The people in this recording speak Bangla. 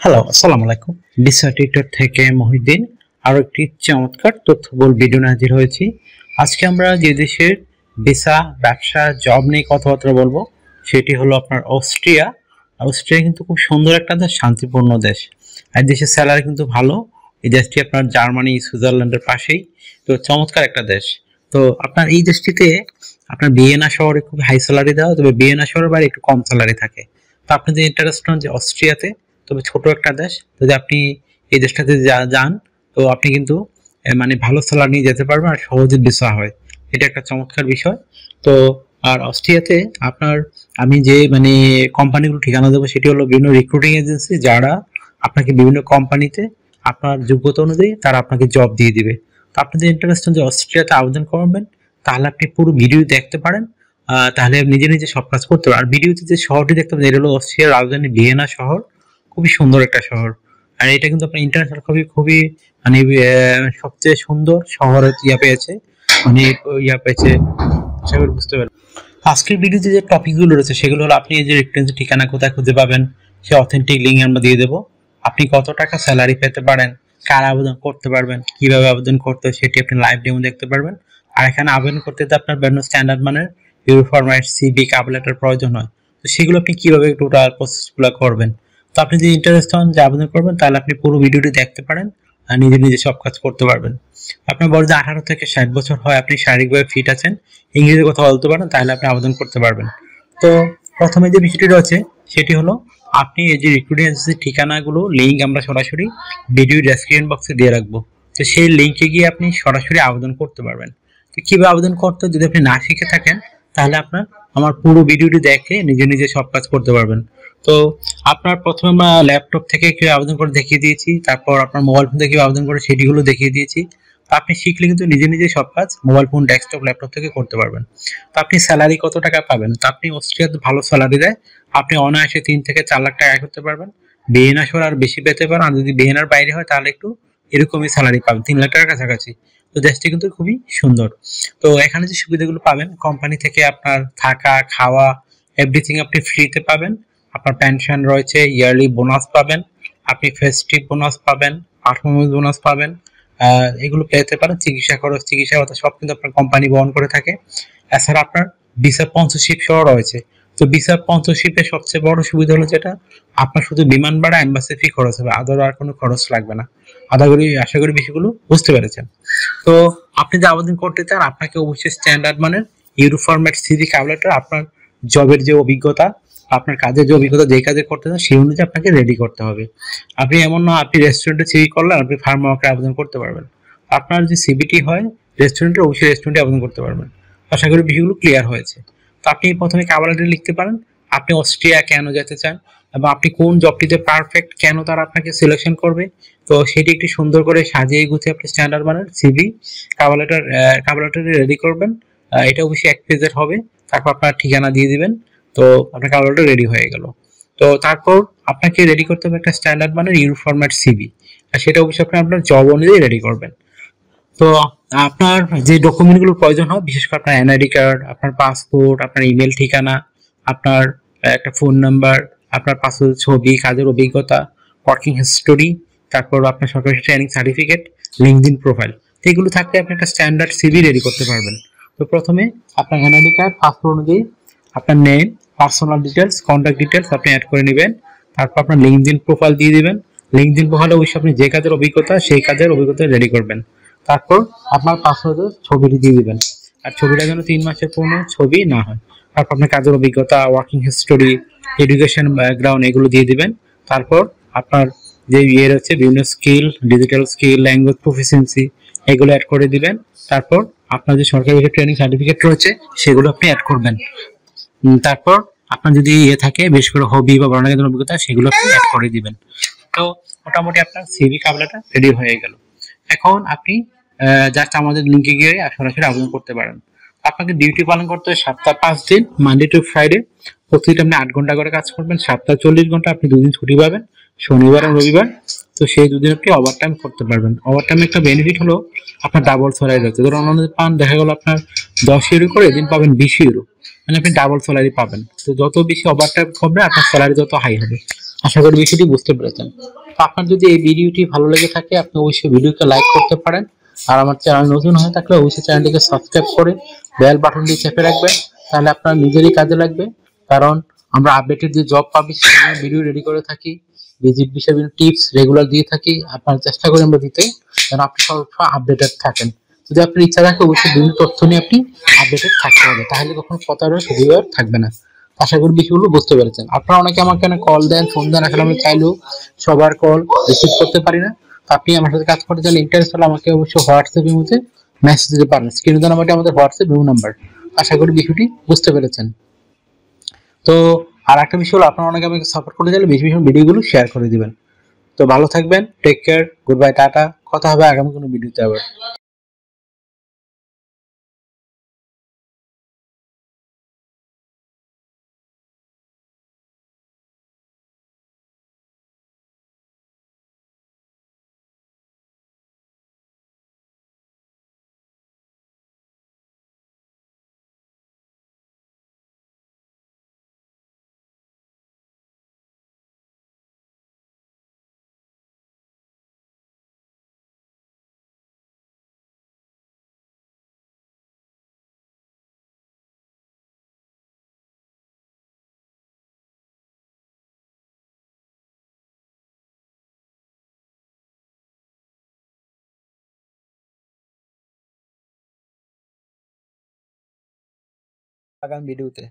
হ্যালো, আসসালামু আলাইকুম। ডিসার্টিটর থেকে মহিউদ্দিন আরো একটি চমৎকার তথ্যবহুল ভিডিও নিয়ে হাজির হয়েছি। আজকে আমরা যে দেশের ভিসা, ব্যবসা, জব নিয়ে কথাবার্তা বলবো সেটি হলো আপনার অস্ট্রিয়া। অস্ট্রিয়া কিন্তু খুব সুন্দর একটা দেশ, শান্তিপূর্ণ দেশ। আর দেশের স্যালারি কিন্তু ভালো। এই দেশটি আপনার জার্মানি, সুইজারল্যান্ডের পাশেই, তো চমৎকার একটা দেশ। তো আপনার এই দেশটিতে আপনার ভিয়েনা শহরে খুব হাই স্যালারি দেওয়া, তবে ভিয়েনা শহরের বাইরে একটু কম স্যালারি থাকে। তো আপনি যে ইন্টারেস্ট হন যে অস্ট্রিয়াতে, তবে ছোট একটা দেশ, যদি আপনি এই দেশটাতে যান তো আপনি কিন্তু মানে ভালো স্যালারি নিয়ে যেতে পারবেন আর সহজে ভিসা হয়। এটা একটা চমৎকার বিষয়। তো আর অস্ট্রিয়াতে আপনার আমি যে মানে কোম্পানিগুলো ঠিকানা দেবো সেটি হলো বিভিন্ন রিক্রুটিং এজেন্সি, যারা আপনাকে বিভিন্ন কোম্পানিতে আপনার যোগ্যতা অনুযায়ী তারা আপনাকে জব দিয়ে দিবে। তো আপনি যে ইন্টারেস্ট যে অস্ট্রিয়াতে আবেদন করবেন, তাহলে আপনি পুরো ভিডিও দেখতে পারেন। তাহলে নিজে নিজে সব কাজ করতে পারেন। আর ভিডিওতে যে শহরটি দেখতে পাবেন, এটা হলো অস্ট্রিয়ার রাজধানী ভিয়েনা শহর। খুবই সুন্দর একটা শহর। আর এটা কিন্তু আপনার ইন্টারন্যাশনাল খুবই খুবই মানে সবচেয়ে সুন্দর শহরের পেয়েছে, মানে পেয়েছে। আশা করি বুঝতে পারবেন। আজকের ভিডিওতে যে টপিকগুলো রয়েছে সেগুলো হলো আপনি এই যে রেফারেন্স ঠিকানা কোথায় খুঁজে পাবেন, সে অথেন্টিক লিঙ্ক আমরা দিয়ে দেবো। আপনি কত টাকা স্যালারি পেতে পারেন, কার আবেদন করতে পারবেন, কিভাবে আবেদন করতে হয় সেটি আপনি লাইভ ডেমো দেখতে পারবেন। আর এখানে আবেদন করতে তো আপনার বিভিন্ন স্ট্যান্ডার্ড মানের ইউরোফরম্যাট, সিভি, কভার লেটার প্রয়োজন হয়। তো সেগুলো আপনি কিভাবে টোটাল প্রসেসগুলো করবেন। তো আপনি যদি ইন্টারেস্ট হন যে আবেদন করবেন, তাহলে আপনি পুরো ভিডিওটি দেখতে পারেন আর নিজে নিজে সব কাজ করতে পারবেন। আপনার বয়স যদি 18 থেকে 60 বছর হয়, আপনি শারীরিকভাবে ফিট আছেন, ইংরেজি কথা বলতে পারেন, তাহলে আপনি আবেদন করতে পারবেন। তো প্রথমে যে বিষয়টি রয়েছে সেটি হলো আপনি এই যে রিক্রুটিং এজেন্সির ঠিকানাগুলো লিঙ্ক আমরা সরাসরি ভিডিও ডেসক্রিপশন বক্সে দিয়ে রাখবো। তো সেই লিঙ্কে গিয়ে আপনি সরাসরি আবেদন করতে পারবেন। তো কিভাবে আবেদন করতে, যদি আপনি না শিখে থাকেন, তাহলে আপনার আমার পুরো ভিডিওটি দেখে নিজে নিজে সব কাজ করতে পারবেন। তো আপনার প্রথমে আমরা ল্যাপটপ থেকে কিভাবে আবেদন করে দেখিয়ে দিয়েছি, তারপর আপনার মোবাইল ফোন থেকে কিভাবে আবেদন করে সেটিগুলো দেখিয়ে দিয়েছি। তো আপনি শিখলে কিন্তু নিজে নিজে সব কাজ মোবাইল ফোন, ডেস্কটপ, ল্যাপটপ থেকে করতে পারবেন। তো আপনি স্যালারি কত টাকা পাবেন? তো আপনি অস্ট্রিয়াতে ভালো স্যালারি দেয়, আপনি অনায়াসে 3 থেকে 4 লাখ টাকা আয় করতে পারবেন। ভিয়েনা শহর আর বেশি পেতে পারেন, আর যদি ভিয়েনার বাইরে হয় তাহলে একটু এরকমই স্যালারি পাবেন, 3 লাখ টাকার কাছাকাছি। তো দেশটি কিন্তু খুবই সুন্দর। তো এখানে যে সুবিধাগুলো পাবেন, কোম্পানি থেকে আপনার থাকা, খাওয়া, এভরিথিং আপনি ফ্রিতে পাবেন। আপনার পেনশন রয়েছে, ইয়ারলি বোনাস পাবেন, আপনি ফেস্টিভ বোনাস পাবেন, পারফরমেন্স বোনাস পাবেন। এগুলো পেতে পারেন। চিকিৎসা খরচ, চিকিৎসা ভাতা সব কিন্তু আপনার কোম্পানি বহন করে থাকে। এছাড়া আপনার ভিসা স্পন্সরশিপ সহ রয়েছে। তো ভিসা স্পন্সরশিপের সবচেয়ে বড় সুবিধা হলো যেটা, আপনার শুধু বিমান ভাড়া, এম্বাসি ফি খরচ হবে, আদার আর কোনো খরচ লাগবে না। আশা করি বিষয়গুলো বুঝতে পেরেছেন। তো আপনি যে আবেদন করতে চান, আপনাকে অবশ্যই স্ট্যান্ডার্ড মানের ইউরোফরম্যাট সিভি, কভার লেটার, আপনার জবের যে অভিজ্ঞতা, আপনার কাজের যে অভিজ্ঞতা, যে কাজে করতে চান সেই অনুযায়ী আপনাকে রেডি করতে হবে। আপনি এমন না আপনি রেস্টুরেন্টে সিভি করলেন, আপনি ফার্ম ওয়ার্কে আবেদন করতে পারবেন। আপনার যে সিভিটি হয় রেস্টুরেন্টে, অবশ্যই রেস্টুরেন্টে আবেদন করতে পারবেন। আশা করি বিষয়গুলো ক্লিয়ার হয়েছে। তো আপনি প্রথমে কভার লেটার লিখতে পারেন, আপনি অস্ট্রিয়া কেন যেতে চান এবং আপনি কোন জবটিতে পারফেক্ট, কেন তারা আপনাকে সিলেকশন করবে। তো সেটি একটি সুন্দর করে সাজিয়ে গুছিয়ে আপনি স্ট্যান্ডার্ড মানের সিভি, কভার লেটার রেডি করবেন। এটা অবশ্যই 1 পেজের হবে। তারপর আপনার ঠিকানা দিয়ে দিবেন। তো আপনার কভার লেটার রেডি হয়ে গেল। তো তারপর আপনাকে রেডি করতে হবে একটা স্ট্যান্ডার্ড মানের ইউরোফরম্যাট সিভি, আর সেটা অবশ্যই আপনি আপনার জব অনুযায়ী রেডি করবেন। তো আপনার যে ডকুমেন্টগুলোর প্রয়োজন হয়, বিশেষ করে আপনার এনআইডি কার্ড, আপনার পাসপোর্ট, আপনার ইমেল ঠিকানা, আপনার একটা ফোন নাম্বার, আপনার পাসপোর্টের ছবি, কাজের অভিজ্ঞতা, ওয়ার্কিং হিস্টোরি, তারপর আপনার সরকারি ট্রেনিং সার্টিফিকেট, লিঙ্কডইন প্রোফাইল, এগুলো থাকলে আপনি একটা স্ট্যান্ডার্ড সিভি রেডি করতে পারবেন। তো প্রথমে আপনার এনআইডি কার্ড, পাসপোর্ট অনুযায়ী আপনার name, personal details, contact details আপনি অ্যাড করে নেবেন। তারপর আপনার লিঙ্কডইন প্রোফাইল দিয়ে দিবেন। লিঙ্কডইন প্রোফাইলে অবশ্যই আপনি যে কাজের অভিজ্ঞতা সেই কাজের অভিজ্ঞতা রেডি করবেন। তারপর আপনার পাসপোর্টের ছবিটি দিয়ে দিবেন, আর ছবিটা যেন 3 মাসের পুরনো ছবি না হয়। তারপর আপনার কাজের অভিজ্ঞতা, ওয়ার্কিং হিস্টোরি, এডুকেশন ব্যাকগ্রাউন্ড এগুলো দিয়ে দিবেন। তারপর আপনার যে রয়েছে বিভিন্ন skill, digital skill, language proficiency, এগুলো অ্যাড করে দিবেন। তারপর আপনার যে সরকারি ট্রেনিং সার্টিফিকেট রয়েছে সেগুলো আপনি অ্যাড করবেন। তারপর আপনার যদি থাকে বেশ করে হবি বা বর্ণাঢ্য অভিজ্ঞতা, সেগুলো আপনি অ্যাড করে দিবেন। তো মোটামুটি আপনার সিভি কাবলাটা রেডি হয়ে গেল। এখন আপনি জাস্ট আমাদের লিঙ্কে গিয়ে সরাসরি আবেদন করতে পারেন। আপনাকে ডিউটি পালন করতে হয় সপ্তাহে 5 দিন, মানডে টু ফ্রাইডে। প্রতিদিন আপনি 8 ঘন্টা করে কাজ করবেন, সপ্তাহে 40 ঘন্টা। আপনি 2 দিন ছুটি পাবেন, শনিবার আর রবিবার। তো সেই 2 দিন আপনি ওভারটাইম করতে পারবেন। ওভারটাইমে একটা বেনিফিট হলো আপনার ডাবল স্যালারি রয়েছে। ধরুন অন্যদের পান দেখা গেল আপনার 10 ইউরো করে, এদিন পাবেন 20 ইউরো, মানে আপনি ডাবল স্যালারি পাবেন। তো যত বেশি ওভারটাইম করবেন আপনার স্যালারি তত হাই হবে। আশা করি বিষয়টি বুঝতে পেরেছেন। তো আপনার যদি এই ভিডিওটি ভালো লেগে থাকে আপনি অবশ্যই ভিডিওকে লাইক করতে পারেন। আর আমার চ্যানেল নতুন হয়ে থাকলে অবশ্যই চ্যানেলটিকে সাবস্ক্রাইব করে বেল বাটনটি চেপে রাখবেন, তাহলে আপনার নিজেরই কাজে লাগবে। কারণ আমরা আপডেটেড যে জব পাবলিশ ভিডিও রেডি করে থাকি, ভিজিট বিষয়ে বিভিন্ন টিপস রেগুলার দিয়ে থাকি, আপনার চেষ্টা করি আমরা দিতে, যেন আপনি সবসময় আপডেটেড থাকেন। যদি আপনার ইচ্ছা থাকে অবশ্যই বিভিন্ন তথ্য নিয়ে আপনি আপডেটেড থাকতে হবে, তাহলে কখনো প্রতারণার সুযোগ আর থাকবে না। আশা করি বিষয়গুলো বুঝতে পেরেছেন। আপনারা অনেকে আমাকে কল দেন, ফোন দেন, আসলে আমি চাইলেও সবার কল রিসিভ করতে পারি না। তো আপনি আমার সাথে কাজ করতে চাইলে ইন্টারেস্ট হলে আমাকে অবশ্যই হোয়াটসঅ্যাপের মধ্যে মেসেজ দিতে পারেন। স্ক্রিনে দেওয়া নাম্বারটি আমাদের হোয়াটসঅ্যাপ ভিউ নাম্বার। আশা করি বিষয়টি বুঝতে পেরেছেন। তো আর একটা বিষয় হলো, আপনারা অনেকে আমাকে সাপোর্ট করতে চাইলে বেশি বেশি ভিডিওগুলো শেয়ার করে দিবেন। তো ভালো থাকবেন, take care, good bye, tata. কথা হবে আগামী কোনো ভিডিওতে আবার। আগামী ভিডিওতে